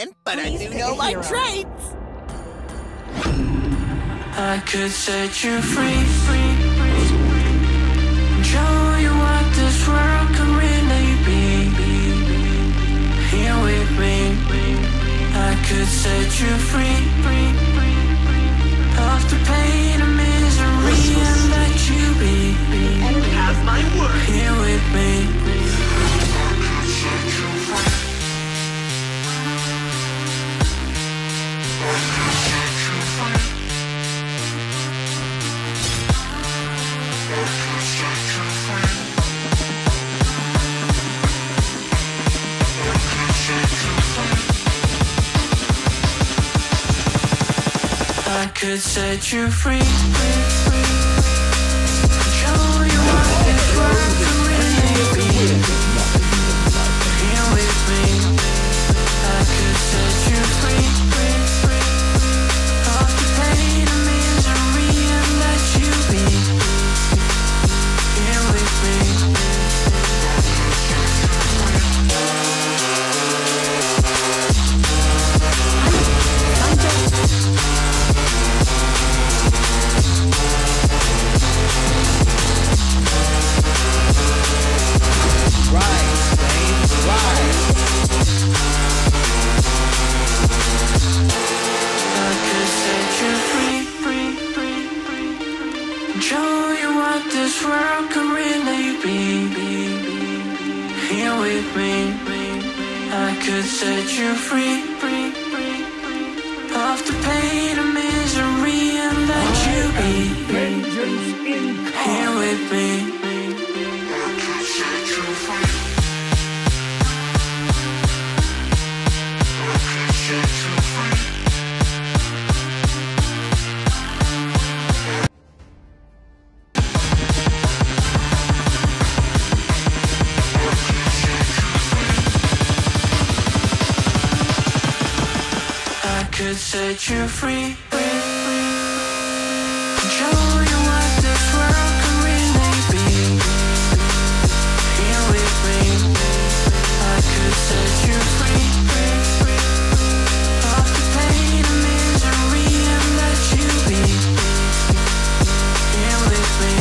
Superman, but I do know my traits. I could set you free, show you what this world could really be. Here with me, I could set you free of the pain and misery and let you be. Have my word. Here with me. I could set you free, show you what this world could really be. Here with me, I could set you free of the pain and misery and let you be. Here with me. Show you what this world could really be. Here with me, I could set you free of the pain and misery and let you be. Here with me, I could set you free. I could set you free. Could set you free, show you what this world could really be. Here with me, I could set you free of the pain and misery and let you be. Here with me.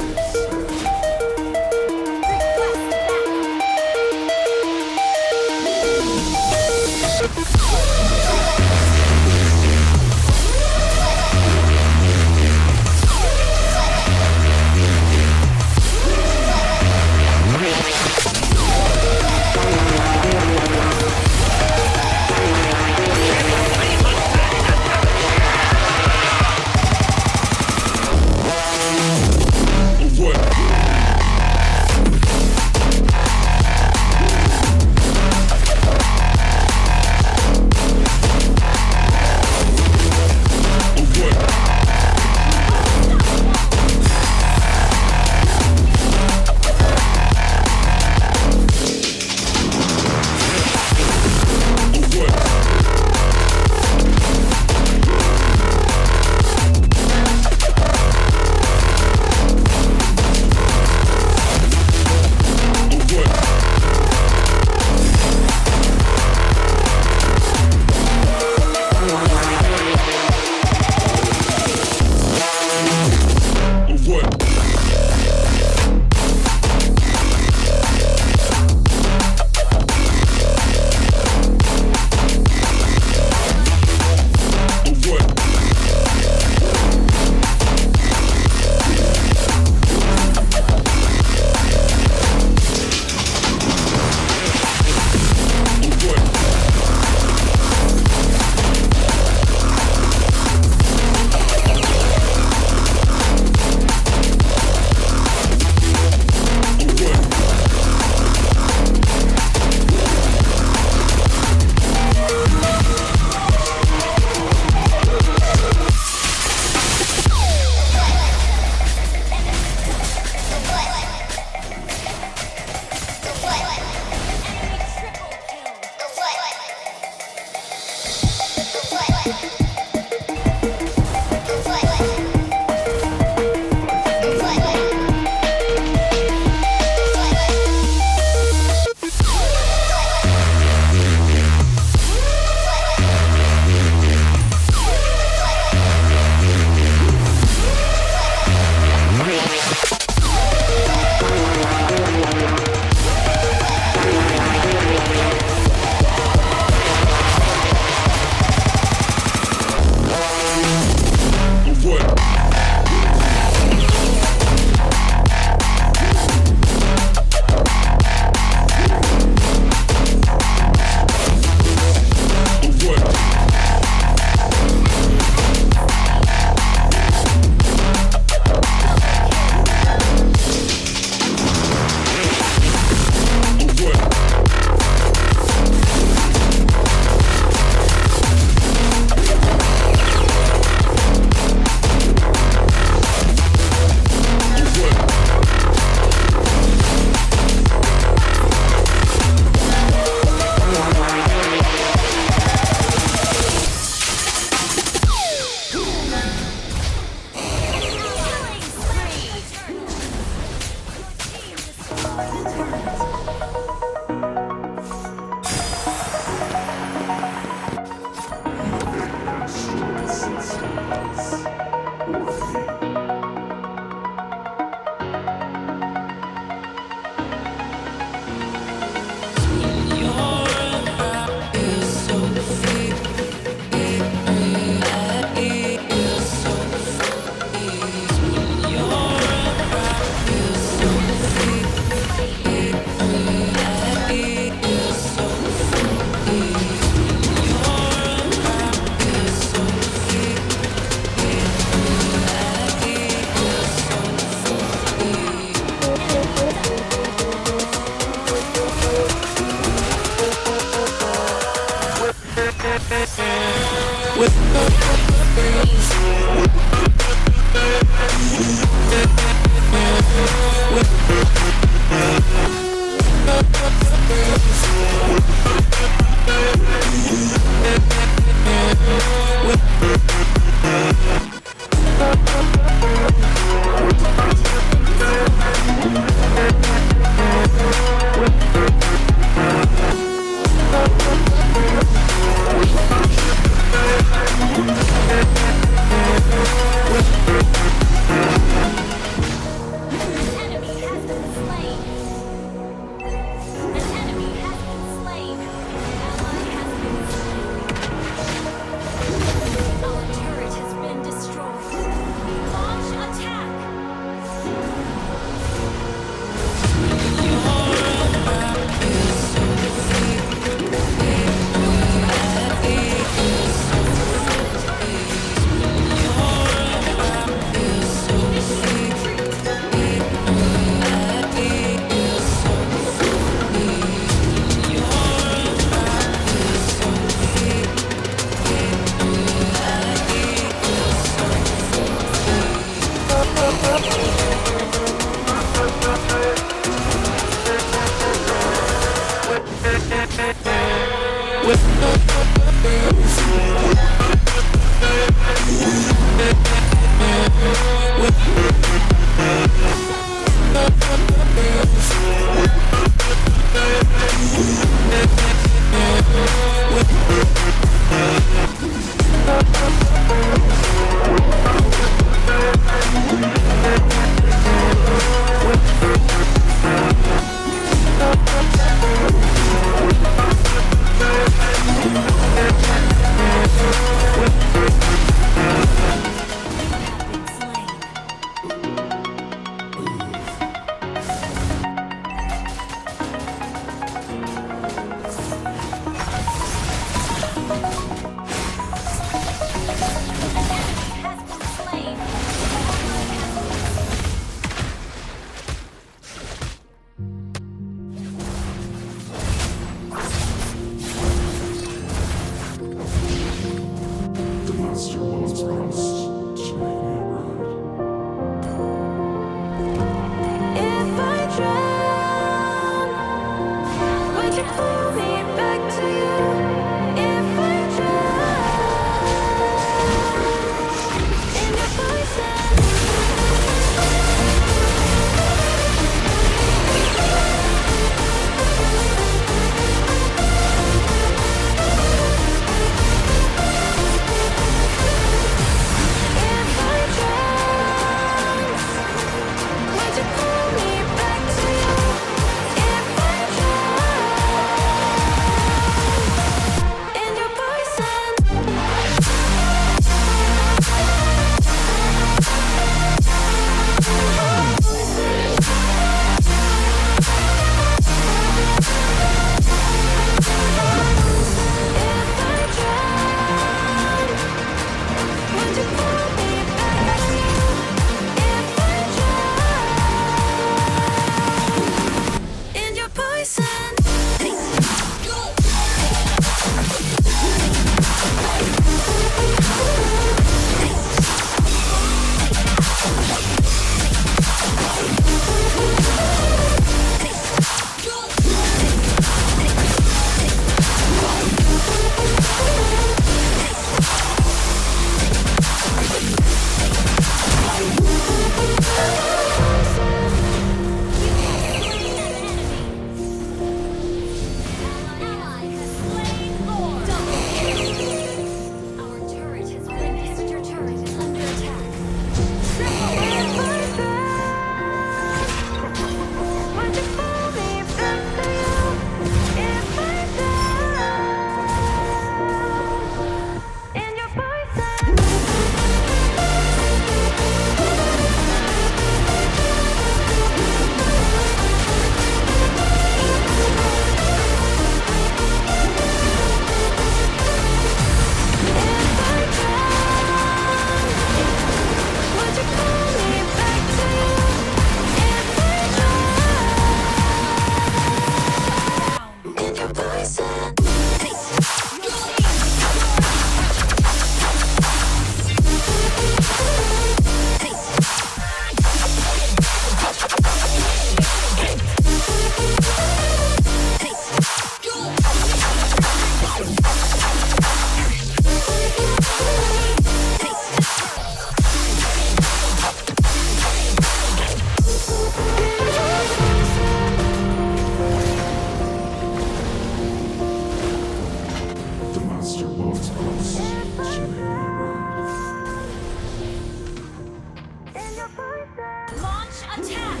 Launch attack!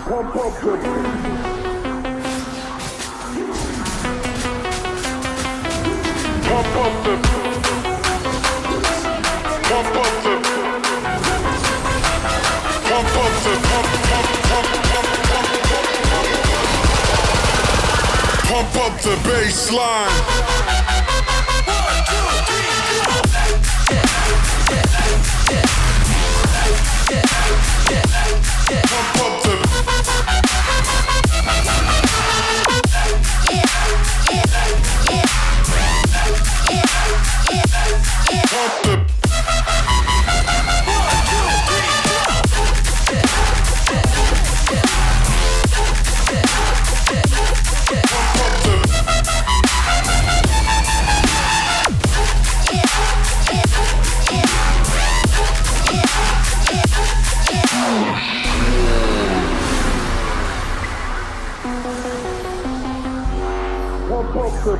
Pump up the Pump up the Pump up the Pump up the Pump up the baseline. Pump up the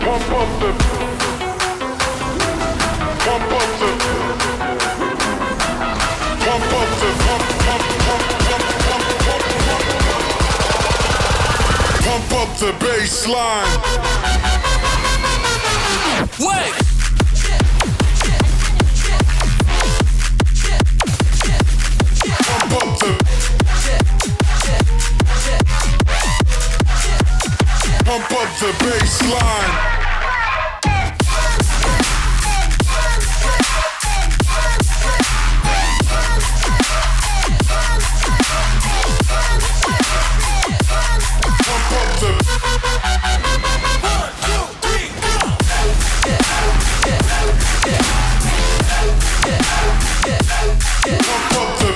Pump the Pump up the Pump up the Pump up the Pump up the baseline. Wait! Pump up the Pump up the baseline. Pump up the Pump up the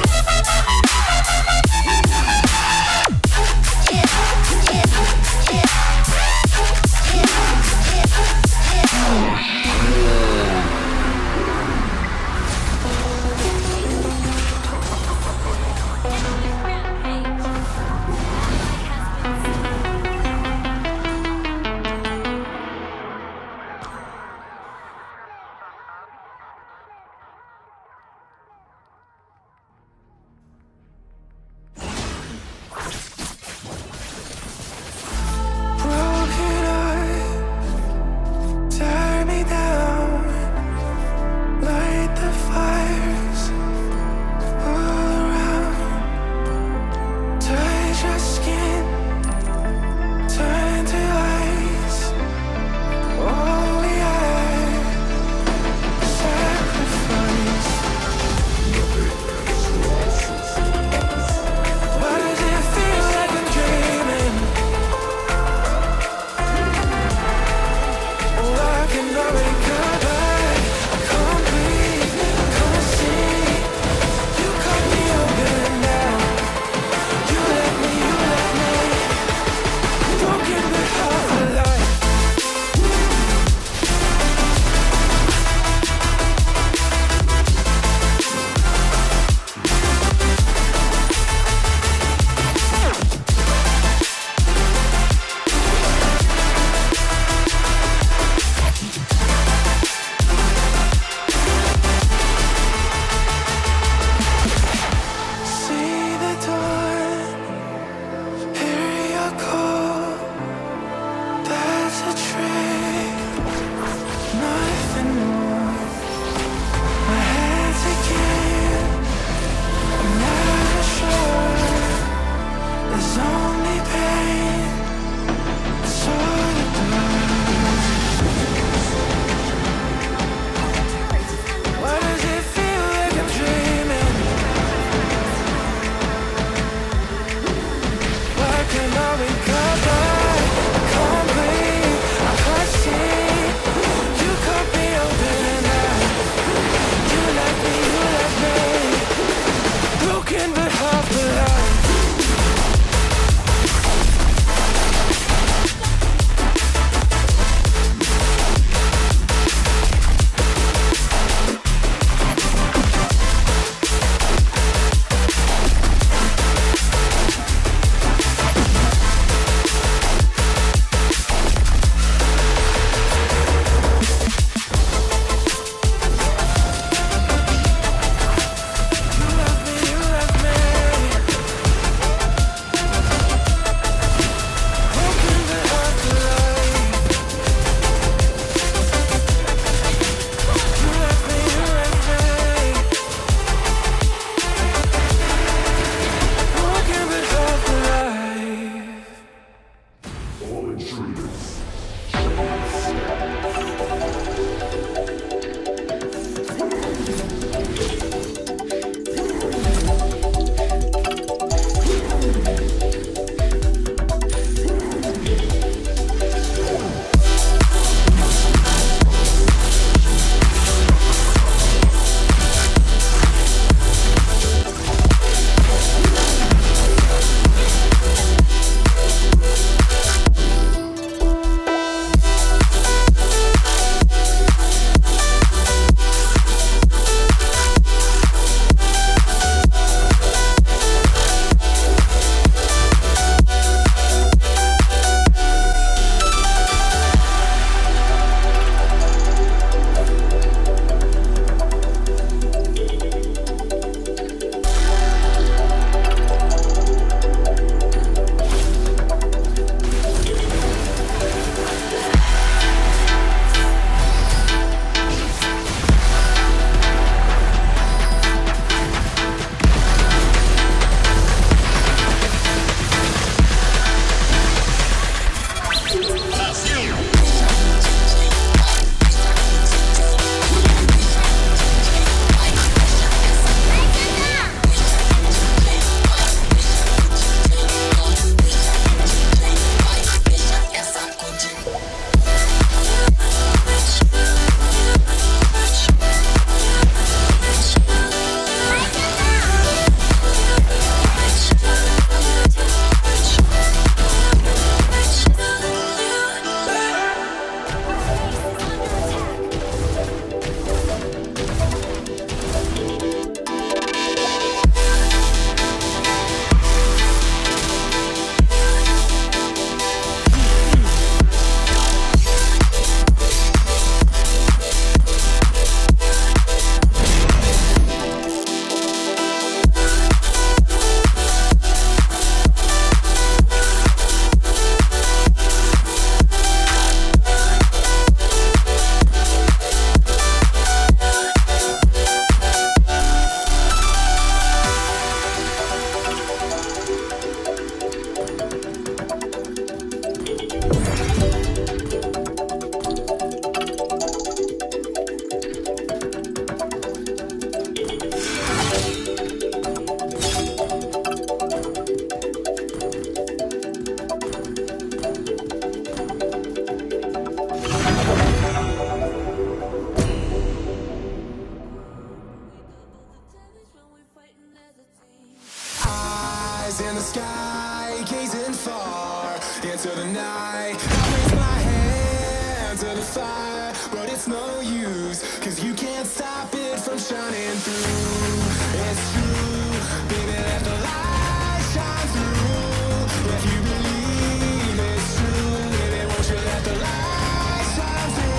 Eyes in the sky, gazing far into the night. I raise my hand to the fire, but it's no use, 'cause you can't stop it from shining through. It's true, baby, let the light shine through. If you believe it's true, baby, won't you let the light shine through?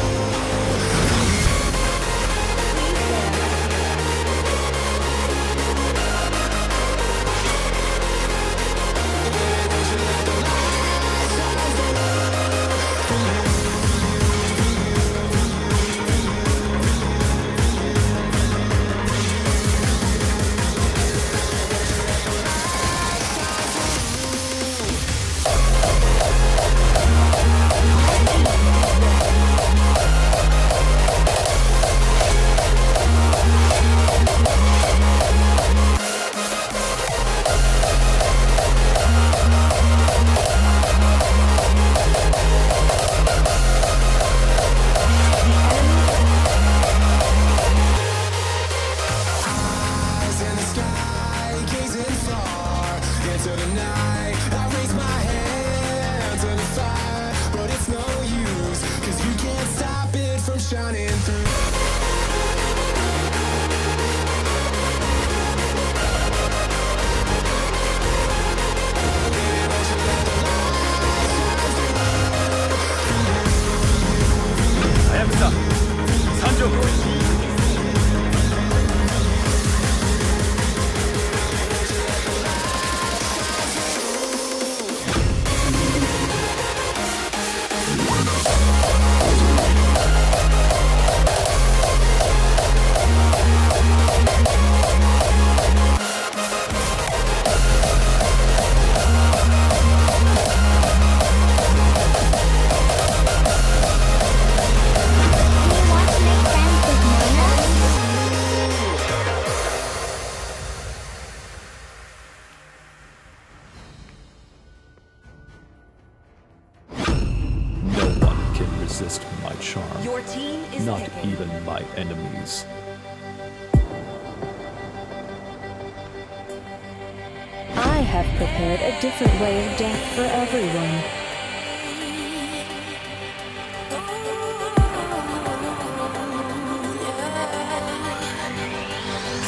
Different way of death for everyone.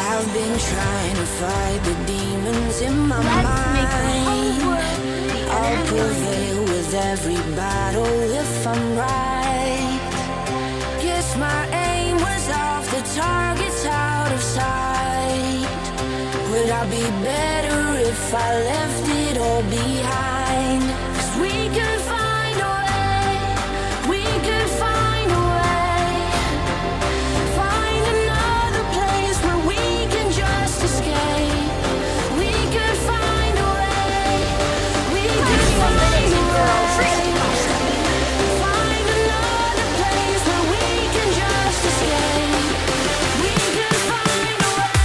I've been trying to fight the demons in my mind. I'll prevail with every battle if I'm right. Guess my aim was off, the target's out of sight. Would I be better if I left it all behind? 'Cause we could find a way, we could find a way. Find another place where we can just escape. We could find a way, we could find a way. Find another place where we can just escape. We could find a way.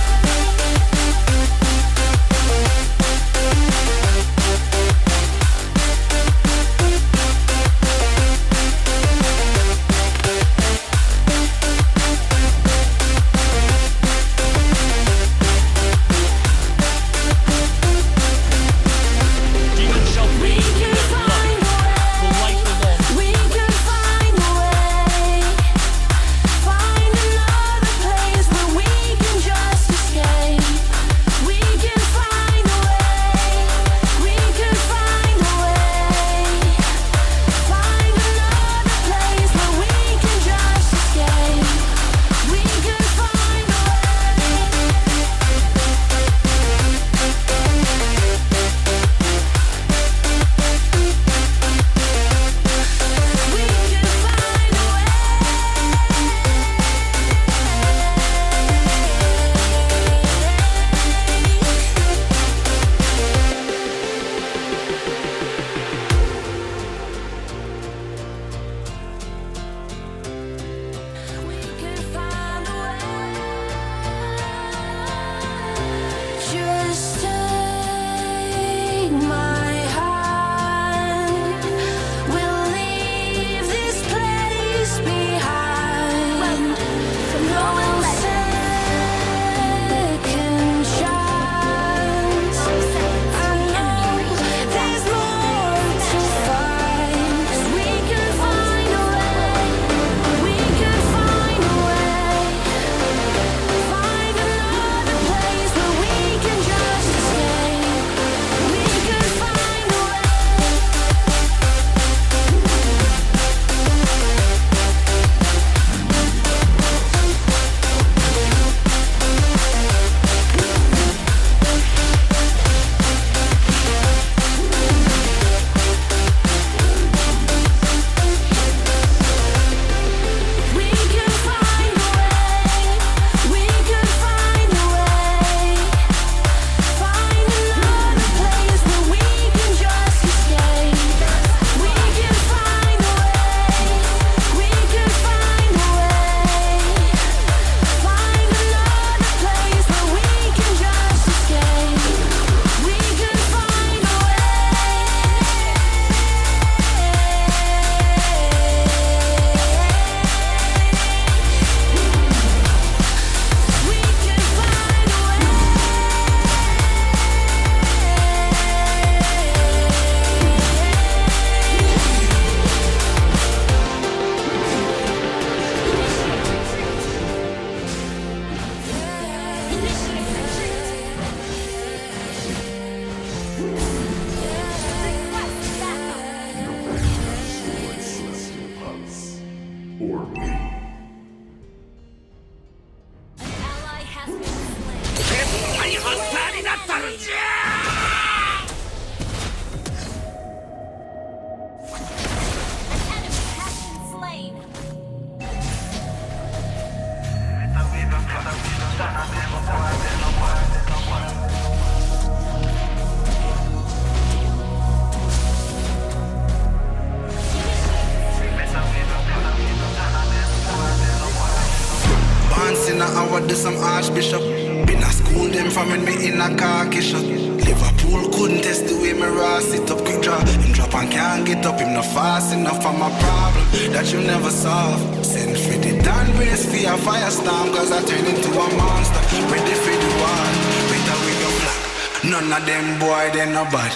I would do some archbishop. Been a school them from when me in a khaki shop. Liverpool couldn't test the way me raw sit up. Quick draw, him drop and can't get up. Him not fast enough for my problem that you never solve. Send for the Dan brace for a firestorm, cause I turn into a monster. Ready for the war, better with your black. None of them boy, they no bad.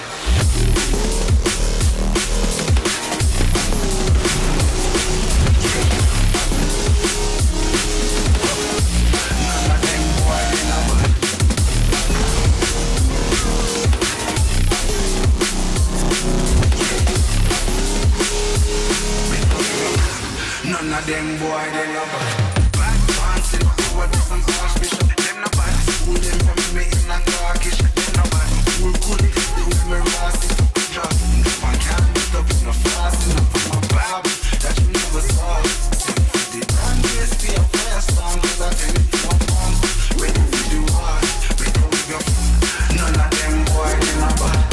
None of them boy, they no bad. Black pants in over to some archbishop. Them no bad. School them from me in a carkish. Them no bad. School couldn't get the way me rassi. Drop. I can't get up in no fast enough for my Bible that you never saw. The damn grace be a fire storm, cause I tell you one month. Ready for the war. Ready for the none of them boy, they no bad.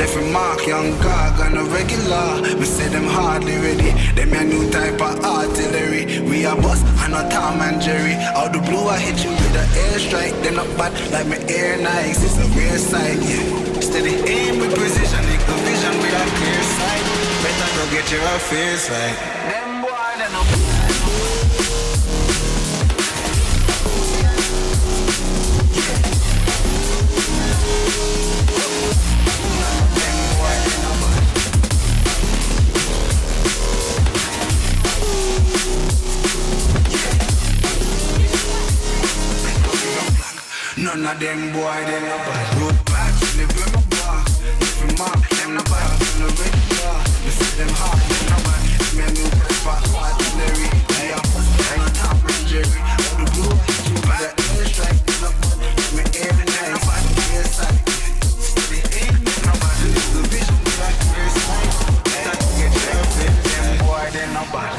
Left a mark, young gog on a regular. Me say them hardly ready. Them a new type of artillery. We a boss and a Tom and Jerry. Out the blue I hit you with an airstrike. They not bad like my air Nikes. It's a rare sight, yeah. Steady aim with precision. Make the vision with a clear sight. Better go get your affairs right. Them boy, they no none of them boy, they no bad. Road back, live with my bar. If you mark, them no bad. On the regular, you see them hard, them no bad. Me a new type of artillery. They a bust, they a Tom and Jerry. Out the blue, you with the airstrike, they no bad. Me air nice, air sight. They ain't no bad. It's the vision, we like air sight. Better to get your fit, them boy, they no bad.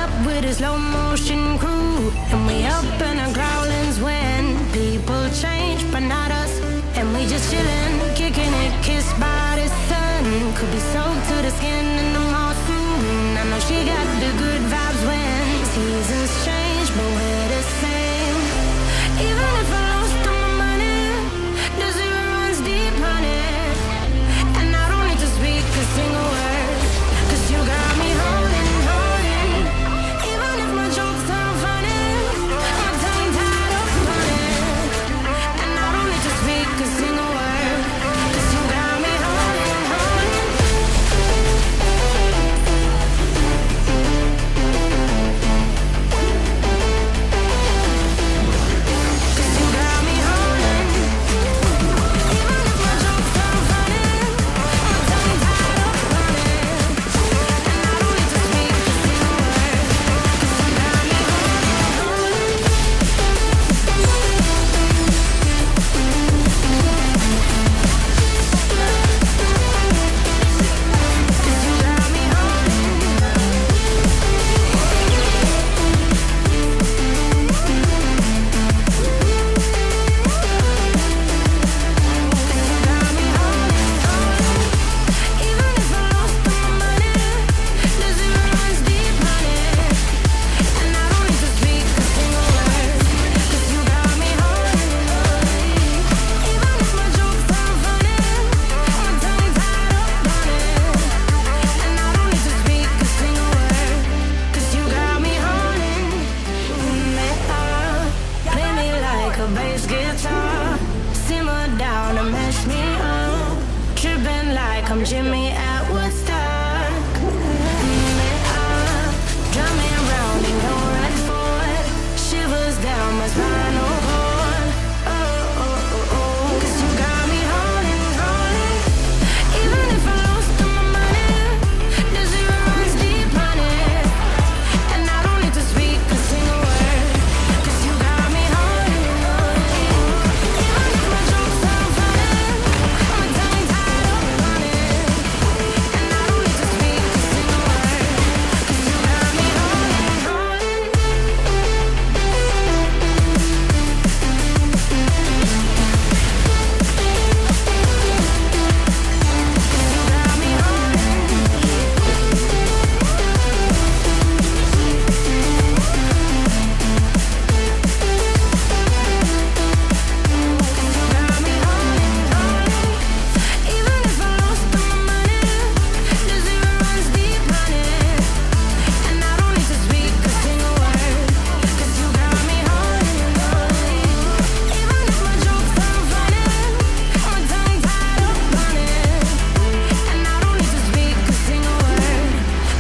up with a slow motion crew, and we up in our growlings when people change, but not us. And we just chillin', kicking it, kissed by the sun. Could be soaked to the skin in the mall soon. I know she got the good vibes when seasons change, but we're the same. Even if I lost all my money, the zero runs deep, honey. And I don't need to speak a single word, 'cause you got me holding. Even if my jokes sound funny, my tongue tied up on it. And I don't need to speak a single word, 'cause you got me holding. 'Cause you got me holding. Even if my jokes sound funny, my tongue tied up on it. And I don't need to speak a single word, 'cause you got me holding. 'Cause you got me Even if I lost all my money, the zero runs deep, honey. And I don't need to speak a single word, 'cause you got me holding. Even if my jokes sound funny, my tongue tied up on it. And I don't need to speak a single word, 'cause you got me holding. Play me like a bass guitar, simmer down and mash me up, tripping like I'm Jimmy at Woodstock. Drum me round in your red Ford, shivers down my spinal cord. Oh, oh, oh, oh, 'cause you got me holding. Even if I lost all my money, the zero runs deep, honey. And I don't need to speak a single word, 'cause you got me holding. Even if my jokes sound funny, my tongue tied up on it. And I don't need to speak a single word, 'cause you got me holding. You got me Even if I lost all my money, the zero runs deep, honey. And I don't need to speak a single word, 'cause you got me holding. Even if my jokes sound funny, my tongue tied up on it. And I don't need to speak a single word,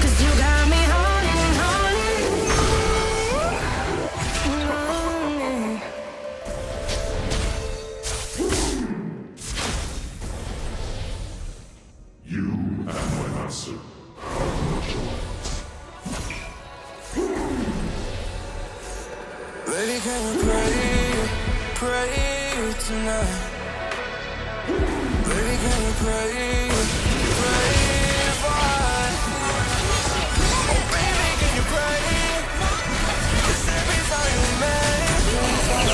'cause you got me holding. You and my master. Baby, can you pray tonight? Baby, can you pray for us? Oh, baby, can you pray? 'Cause every time you make me fall,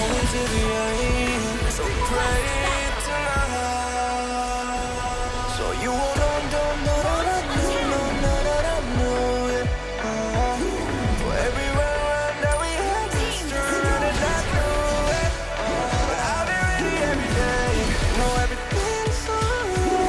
only to the end. So pray tonight. So you won't know, yeah. For everywhere around that we had this turn and I knew it. But I'll be ready every day. Know everything's alright.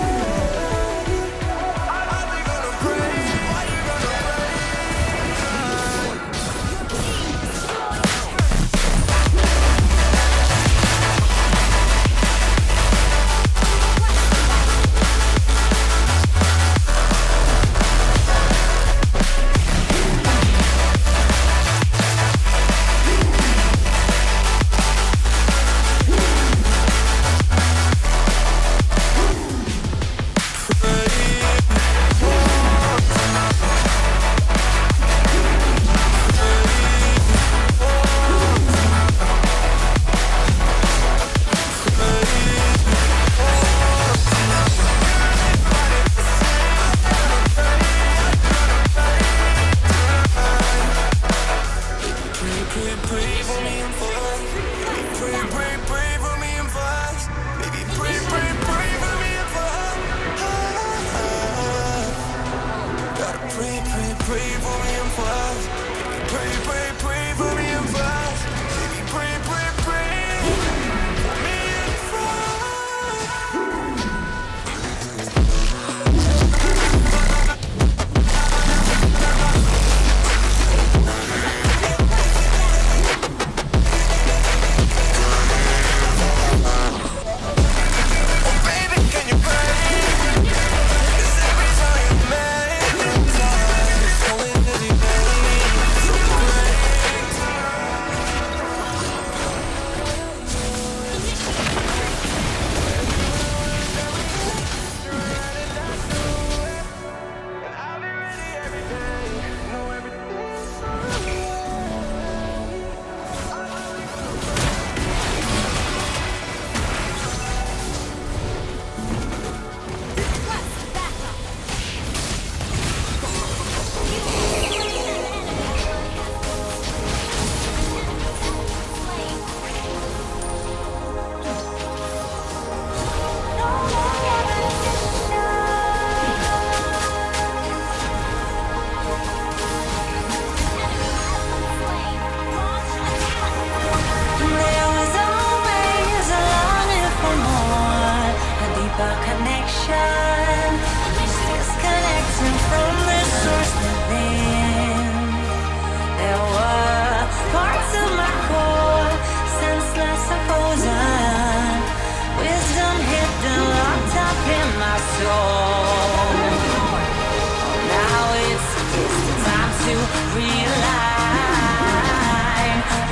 realign,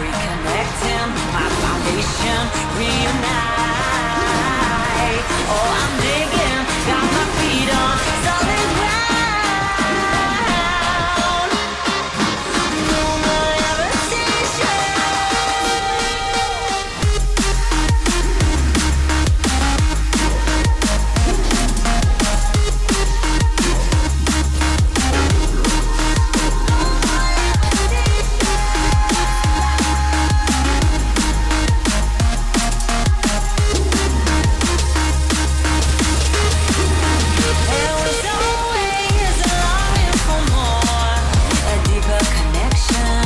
reconnecting my foundation, reunite. Oh, I'm digging, got my feet on solid ground. No more levitation. There was always a longing for more, a deeper connection.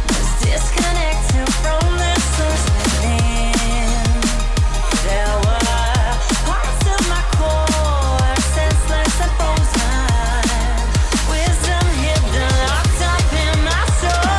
Was disconnected from the source within. There were parts of my core, senseless and frozen. Wisdom hidden, locked up in my soul.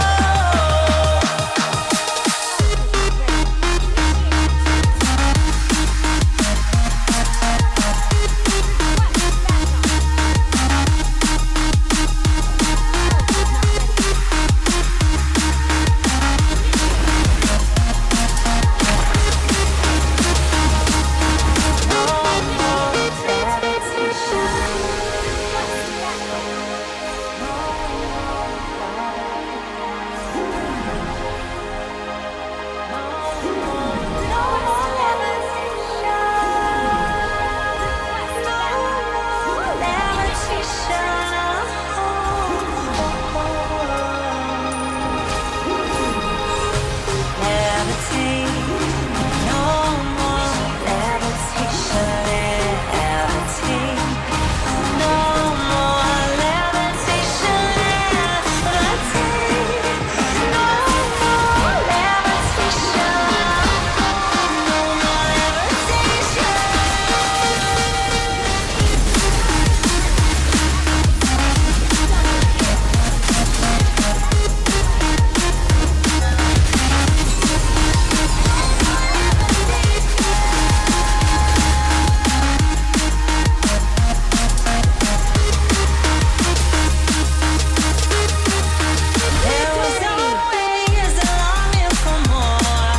There was always a longing for more,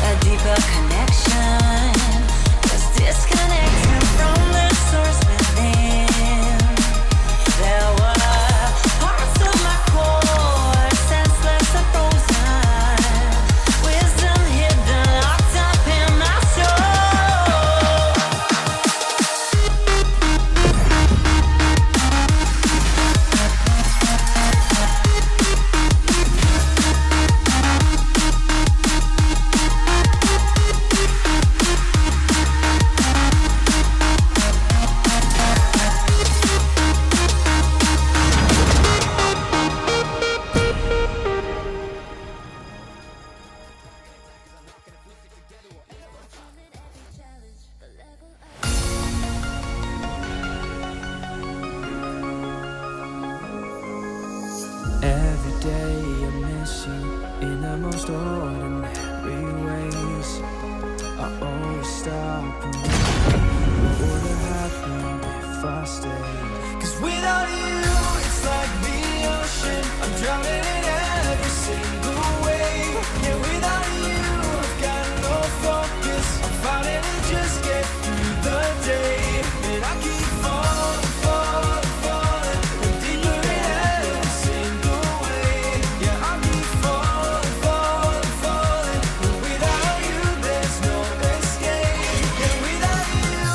a deeper connection. Was disconnected from the source within. There were parts of my core, senseless and frozen. Wisdom hidden, locked up in my soul. Every day I miss you in the most ordinary ways. I always stop and wonder what would happen if I stayed. 'Cause without you, it's like the ocean. I'm drowning in every single wave. Yeah, without you, I've got no focus. I'm fighting to just get through the day. And I keep falling, falling, falling, and deeper in every single way. Yeah, I keep falling, falling, falling. But without you, there's no escape. Yeah, without you.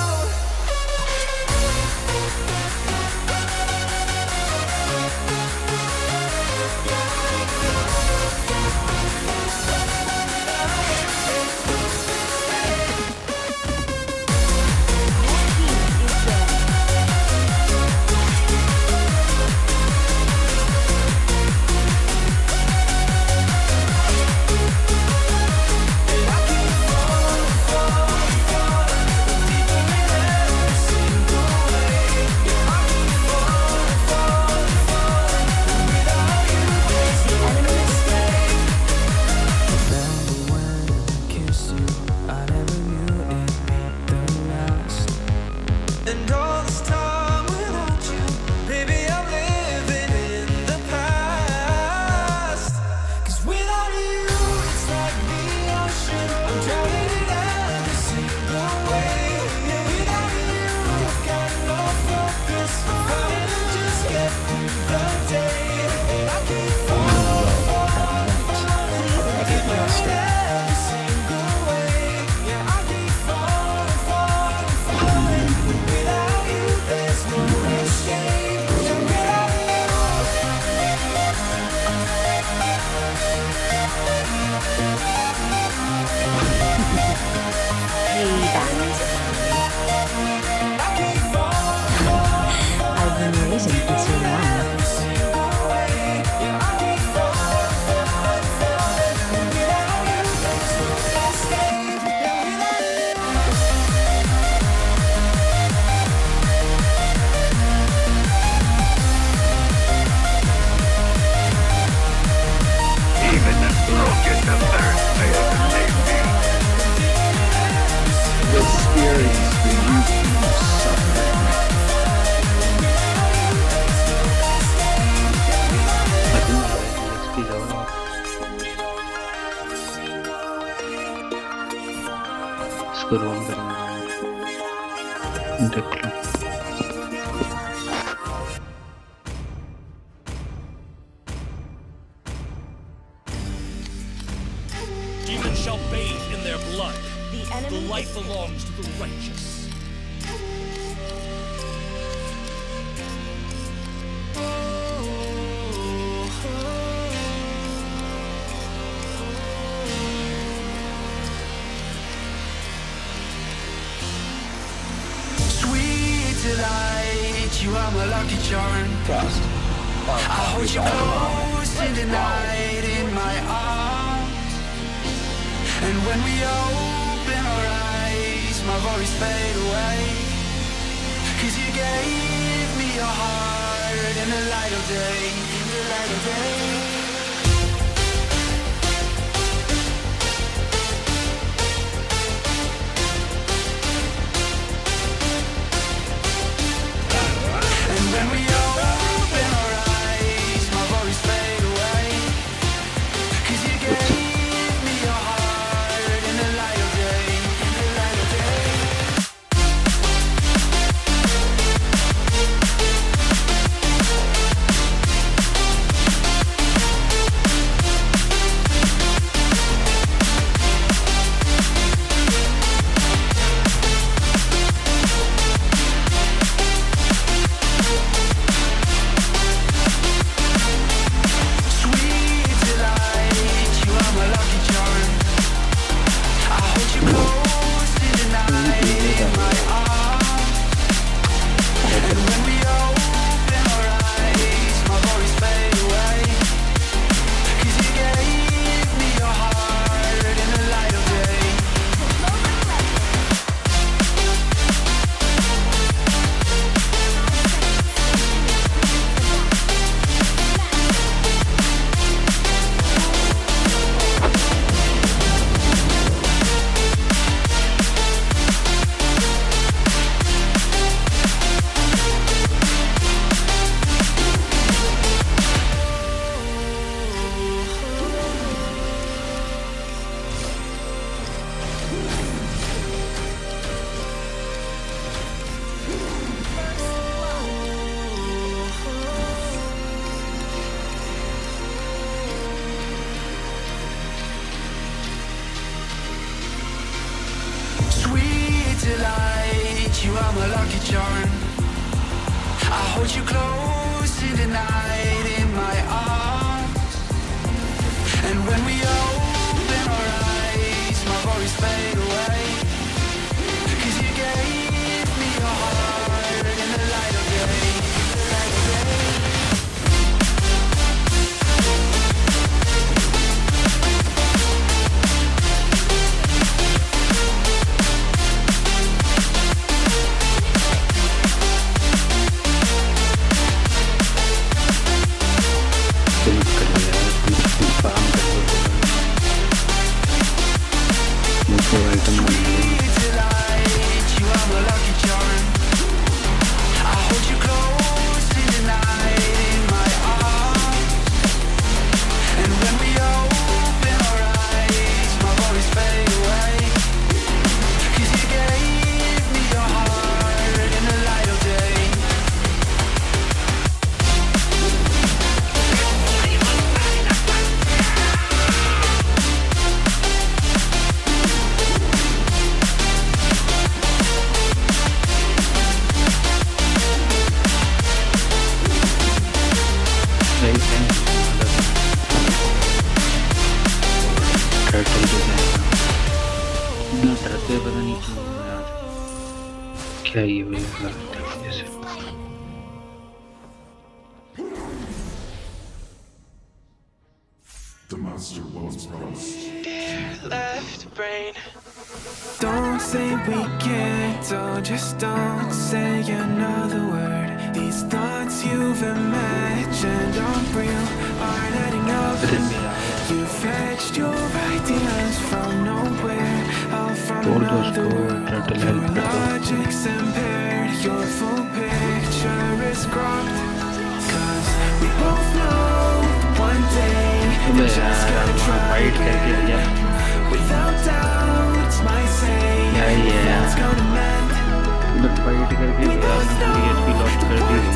ही जाओ आप। इसको रोम करेंगे देख लो। Demons shall bathe in their blood. The The enemy light belongs to the righteous. Sweet delight, you are my lucky charm. Frost. I hold you close in the night in my arms. And when we open our eyes, my worries fade away. 'Cause you gave me your heart in the light of day, in the light of day. And when we open our eyes, my worries fade away. 'Cause you gave me your heart in the light of day, in the light of day. Sweet delight, you are my lucky charm. I hold you close in the night in my arms. And when we open our eyes, my worries fade away. 'Cause you gave me your heart in the light of day. Sweet delight, you are my lucky charm. I hold you close in the night in my arms. And when we open our eyes, my worries fade away. 'Cause you gave me your heart in the light of day, in the light of day. तुम कर लो यार, तुम काम कर लो। मुझको item मिल गया। Sweet delight, you are my lucky charm. I hold you close in the night in my arms. And when we open our eyes, my worries fade away. 'Cause you gave me your heart in the light of day. नहीं नहीं turtle जो है इतना डरते हैं, पता नहीं क्यों यार। क्या ये हुई जैसे The monster won't rust. Left brain. Don't say we can't, don't say another word. These thoughts you've imagined aren't real, aren't adding up. You fetched your ideas from nowhere, all from another world. Your logic's impaired, your full picture is cropped. 'Cause we both know one day अबे यार वहाँ fight करके गया क्या ही है यार but fight करके गया भी लॉस्ट कर दी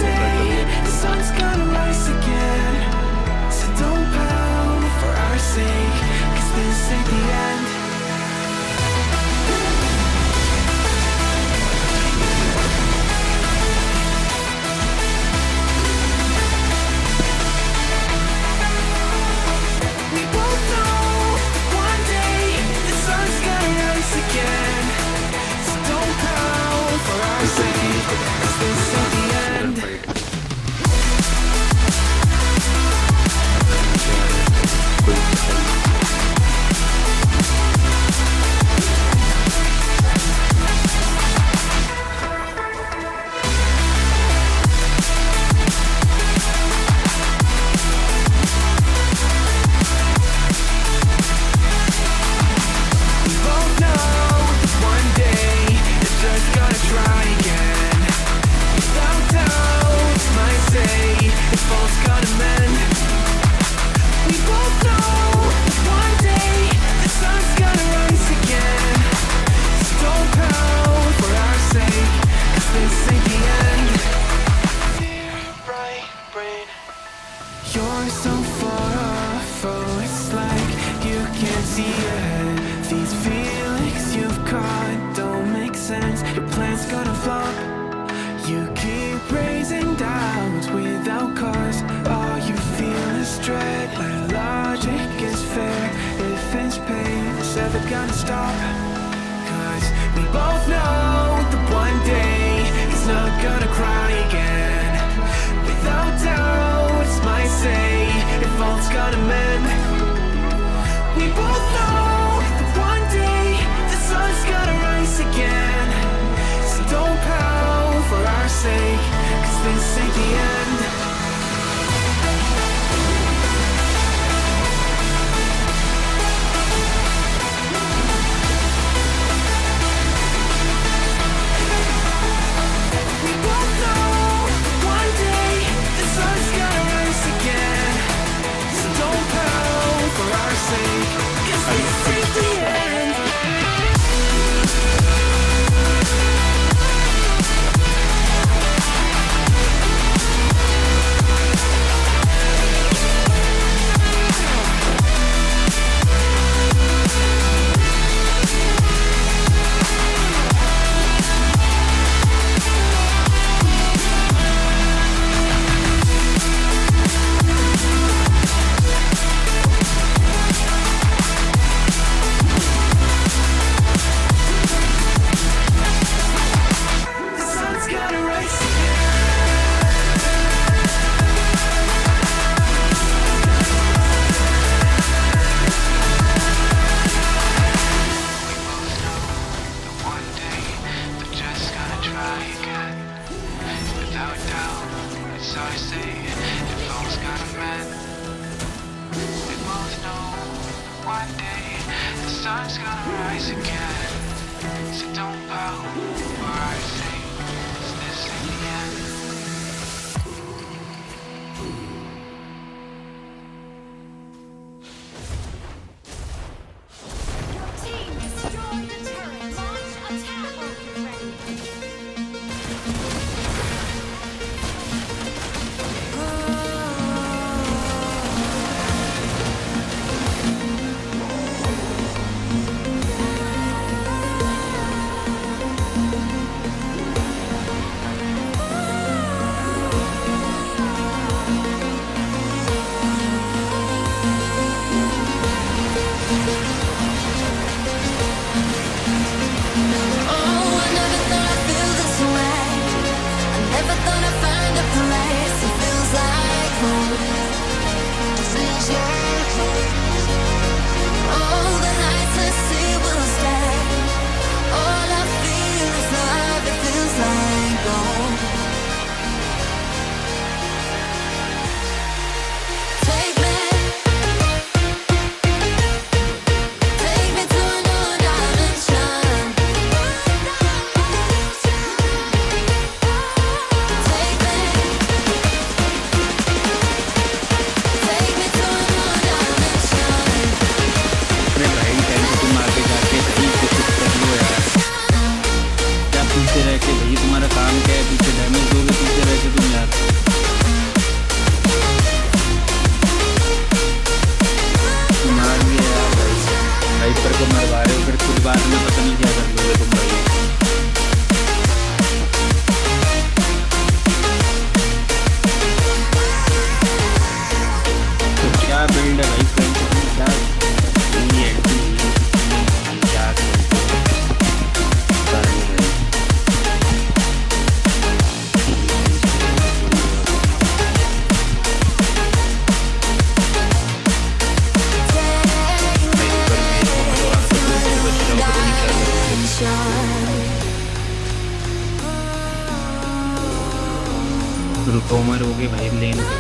तोमर हो गए भाई लेन पे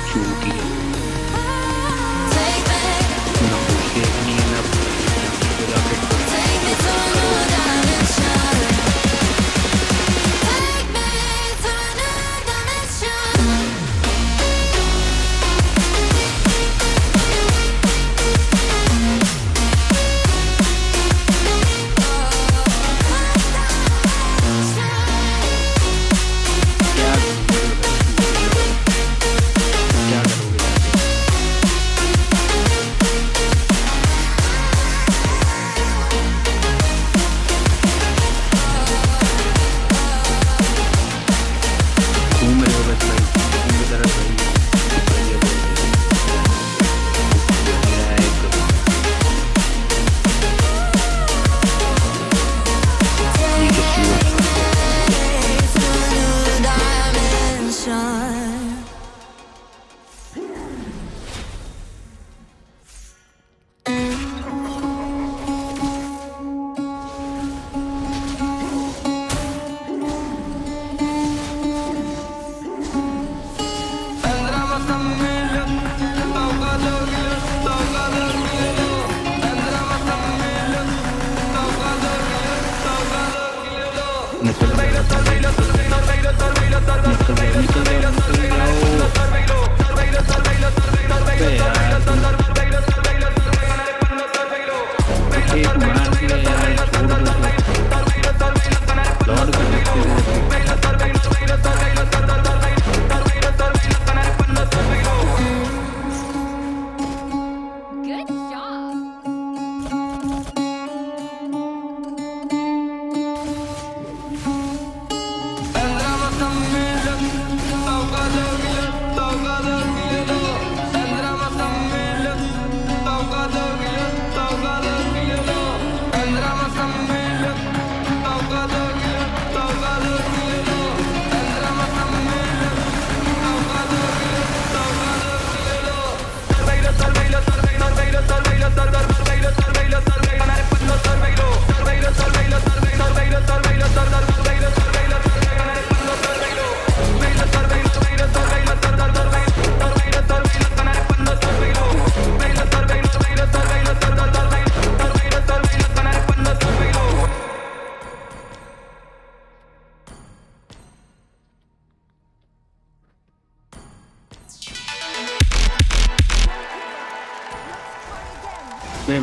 चूती है ना पूछे नहीं ना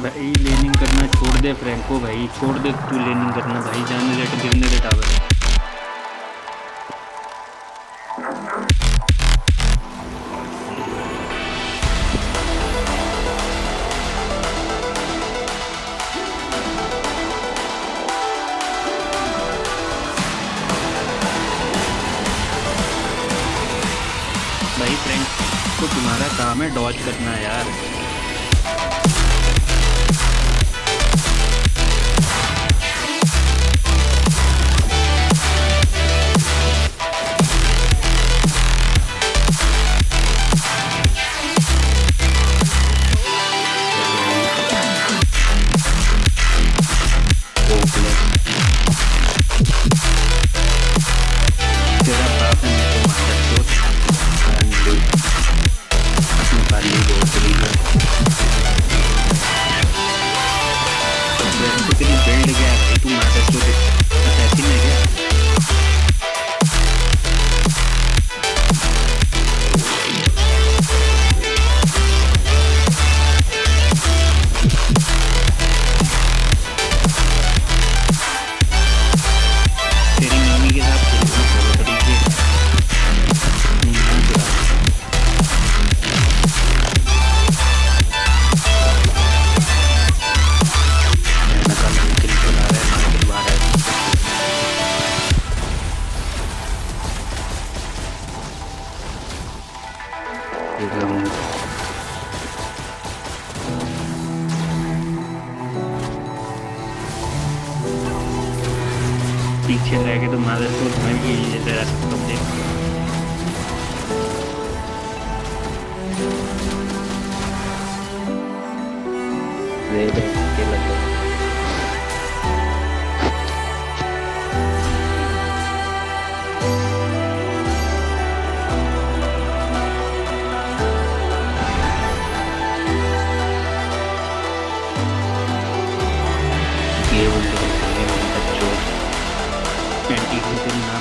भाई लेनिंग करना छोड़ दे फ्रैंको भाई छोड़ दे तू लेनिंग करना भाई जाने दे गिरने दे टावर भाई फ्रैंको तुम्हारा काम है डॉज करना यार पीछे रह के तो मादर को मैं भी जरा सकता हूँ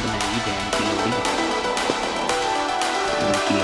बनाएगी बहन की लोड़ी उनकी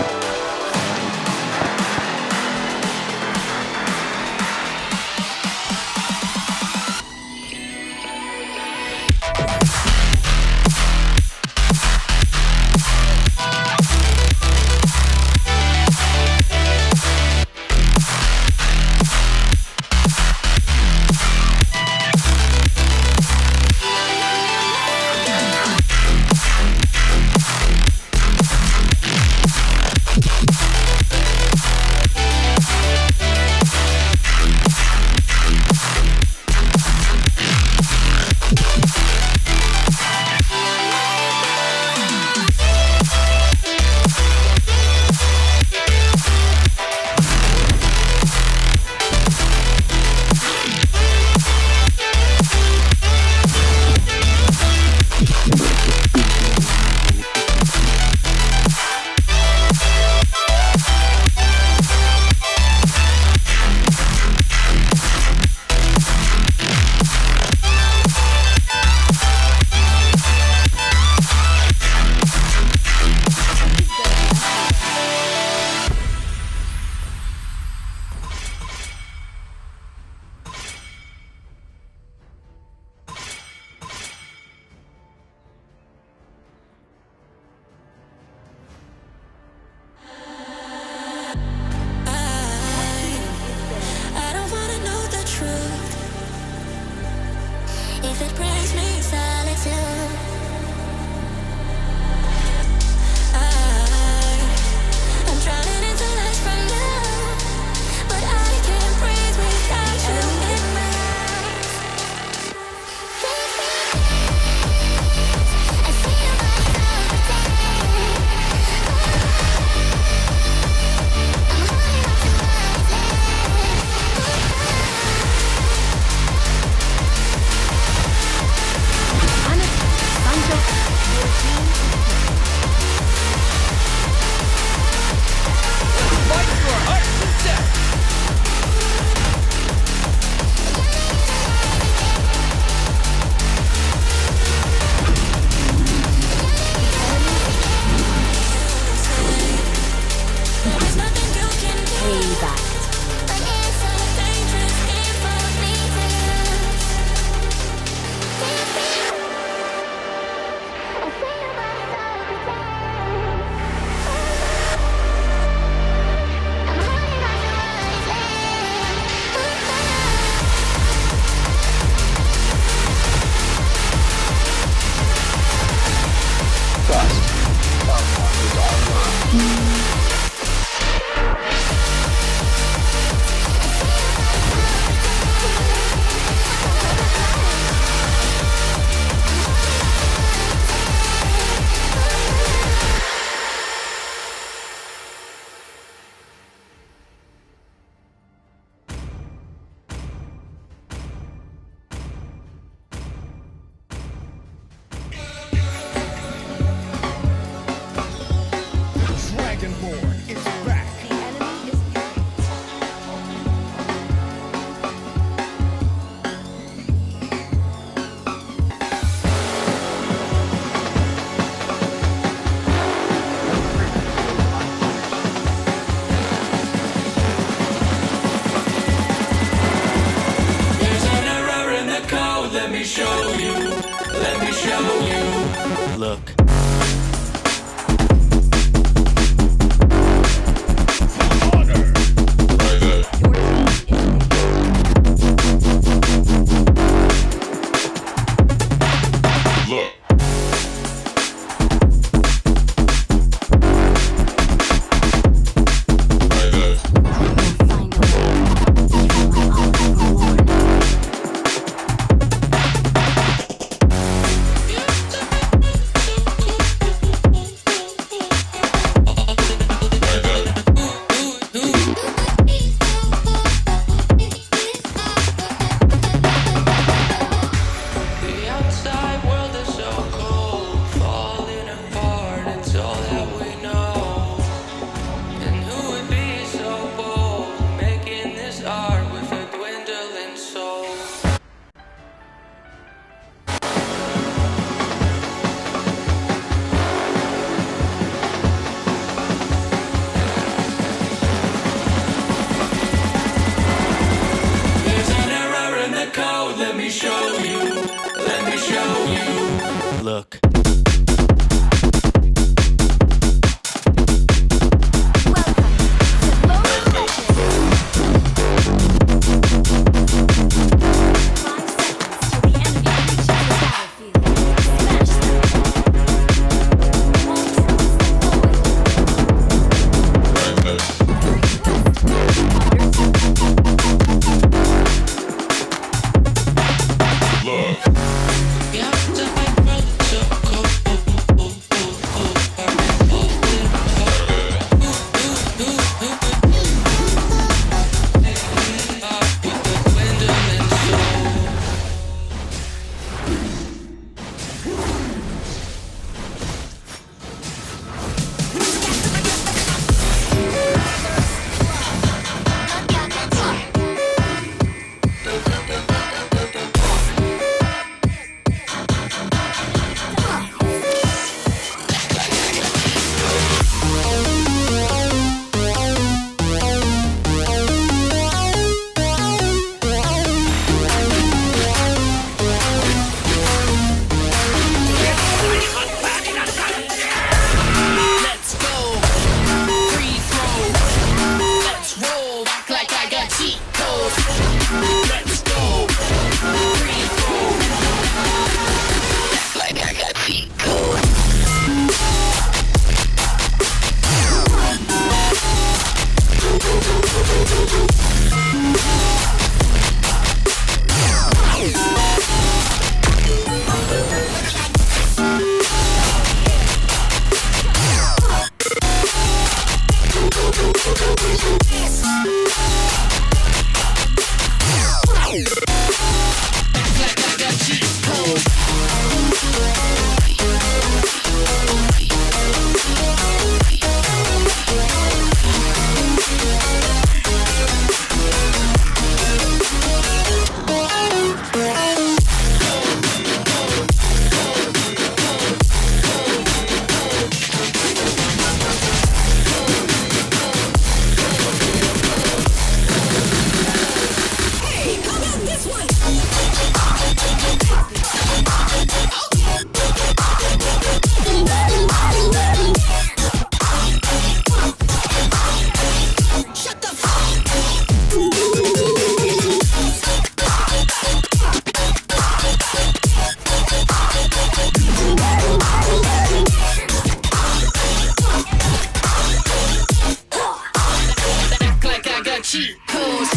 codes.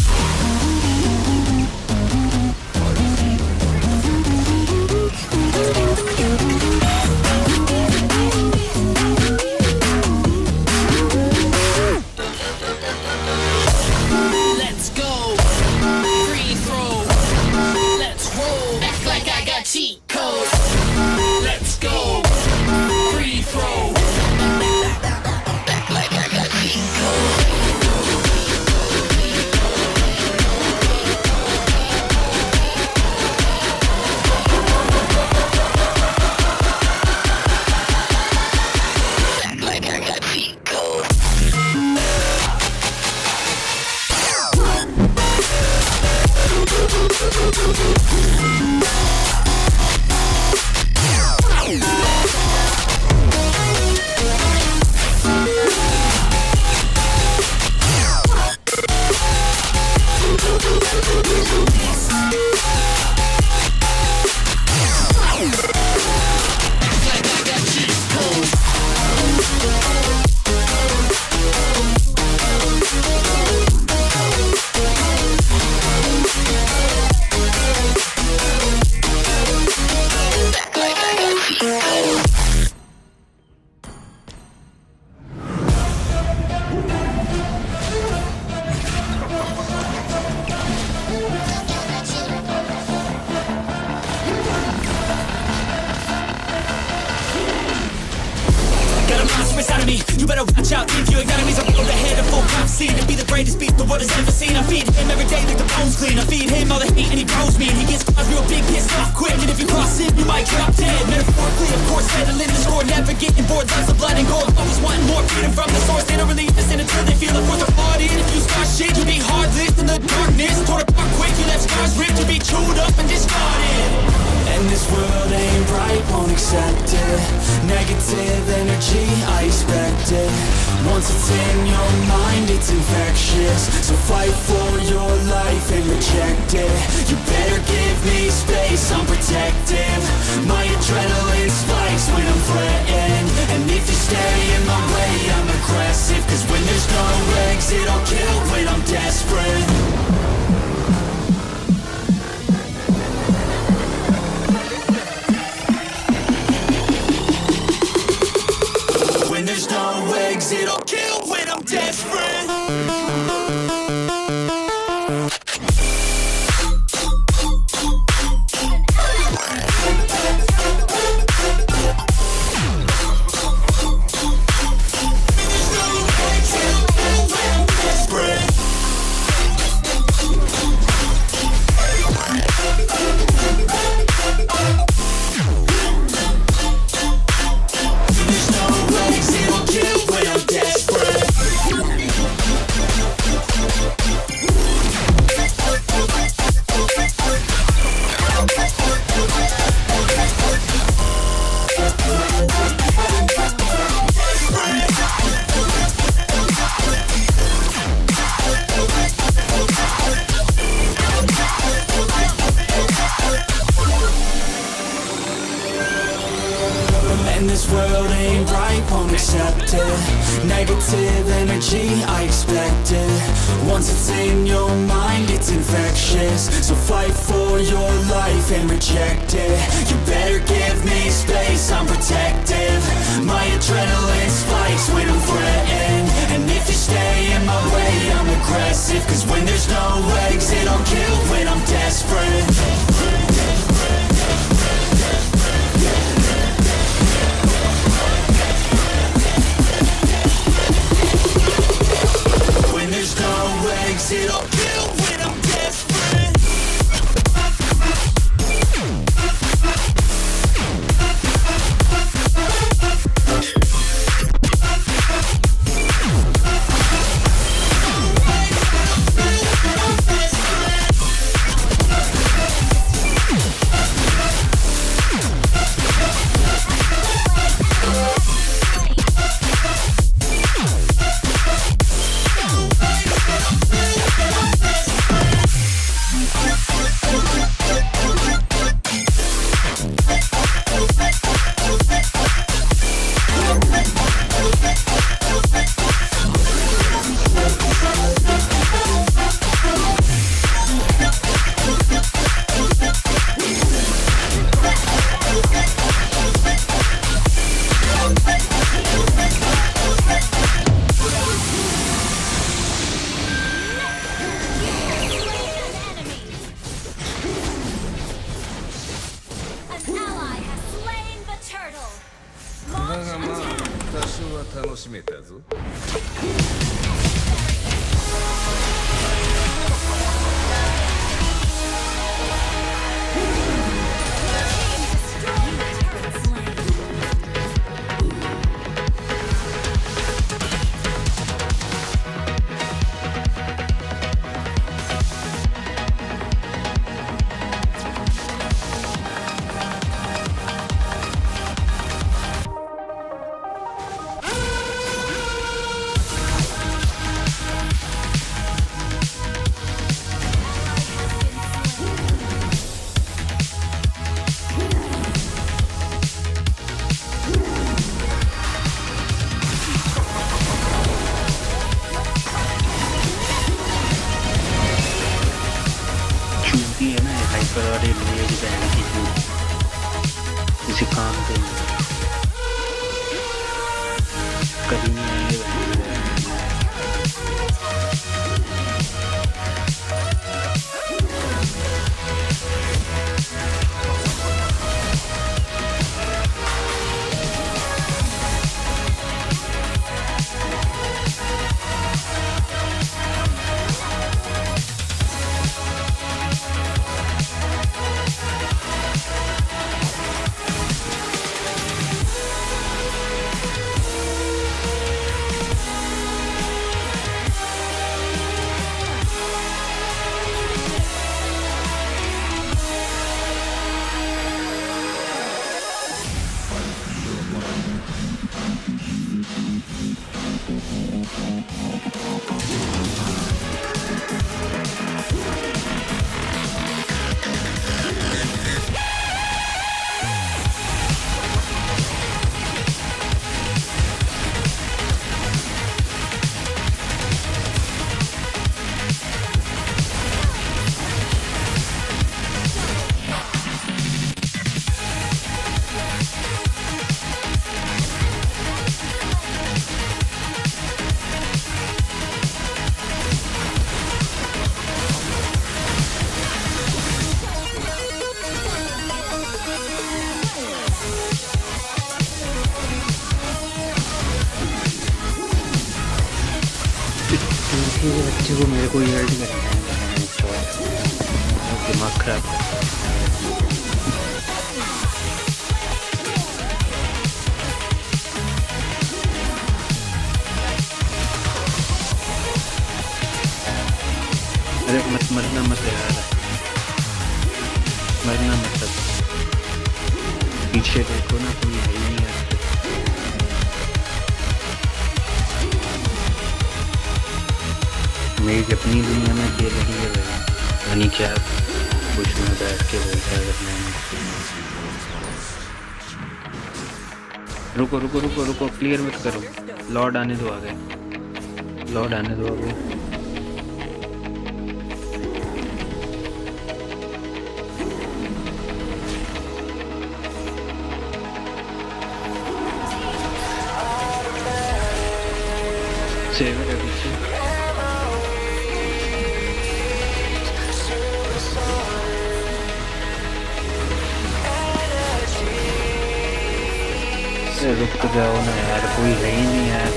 Let's go. Free throw. Let's roll. Act like I got cheat codes. Let's go. Free throw. Act like I got cheat codes. Act like I got cheat codes. Got a monster inside of me. You better watch out if your enemies are rolled ahead of full prophecy to be the greatest beast the world has ever seen. I feed him every day like the bones clean. I feed him all the hate and he grows me. And he gets caught real big, pissed off quick. And if you cross him, you might drop dead. Metaphorically, of course, settling the score. Never getting bored, loves of blood and gore. Always wanting more freedom from the source. They don't really listen until they feel it for the party. And if you start shit, you be heartless in the darkness. Torn apart quick, you left scars ripped. You be chewed up and discarded. And this world ain't right, won't accept it. Negative energy, I expect it. Once it's in your mind, it's infectious. So fight for your life and reject it. You better give me space, I'm protective. My adrenaline spikes when I'm threatened. And if you stay in my way, I'm aggressive. Cause when there's no exit, I'll kill when I'm desperate. When there's no exit, I'll kill when I'm desperate. And this world ain't right, won't accept it. Negative energy, I expect it. Once it's in your mind, it's infectious. So fight for your life and reject it. You better give me space, I'm protective. My adrenaline spikes when I'm threatened. And if you stay in my way, I'm aggressive. Cause when there's no exit, I'll kill when I'm desperate. When there's no exit, I'll kill when I'm desperate. करा रही मेरी बहन की किसी काम के कभी नहीं आएंगे बहन की बहन। बच्चे को मेरे को यर्ड करना है दिमाग खराब है। अरे मत मरना मत यार, मरना मतलब पीछे देखो ना, कोई है ही नहीं यार। मेरी अपनी दुनिया में खेल रही है भाई, यानी क्या कुछ में बैठ के बोलता है करना है। रुको रुको रुको रुको, क्लियर मत करो, लॉर्ड आने दो आगे, लॉर्ड आने दो आगे। सेवर है पीछे, रुक तो जाओ ना यार, कोई है ही नहीं यार।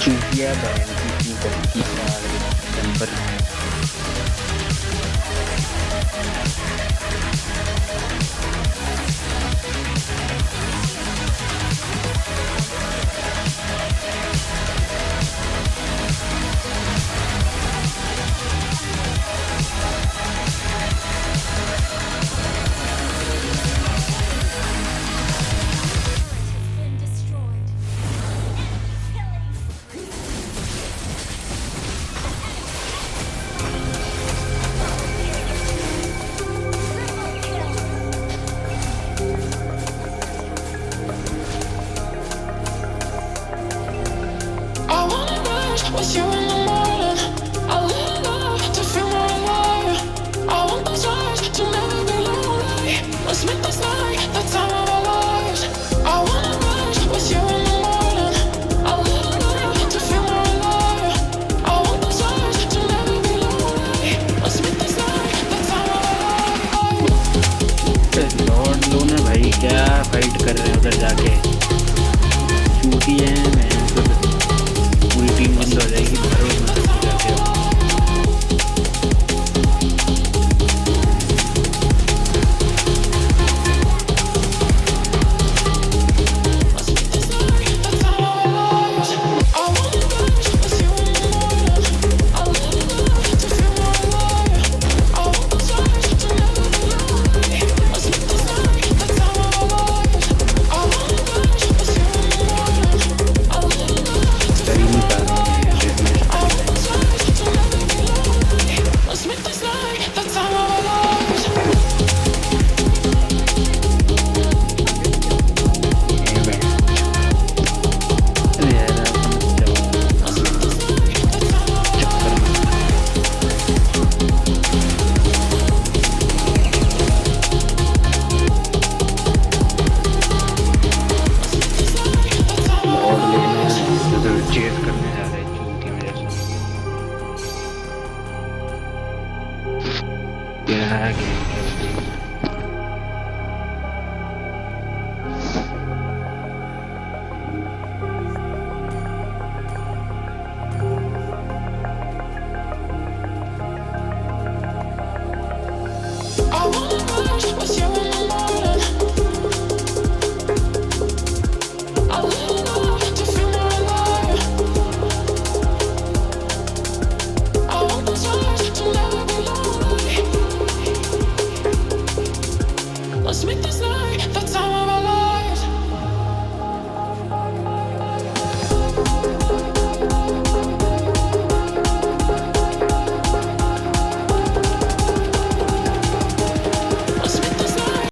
चूतिया बहन की गलती पर क्या फाइट कर रहे हैं उधर जाके, चूती है मैं।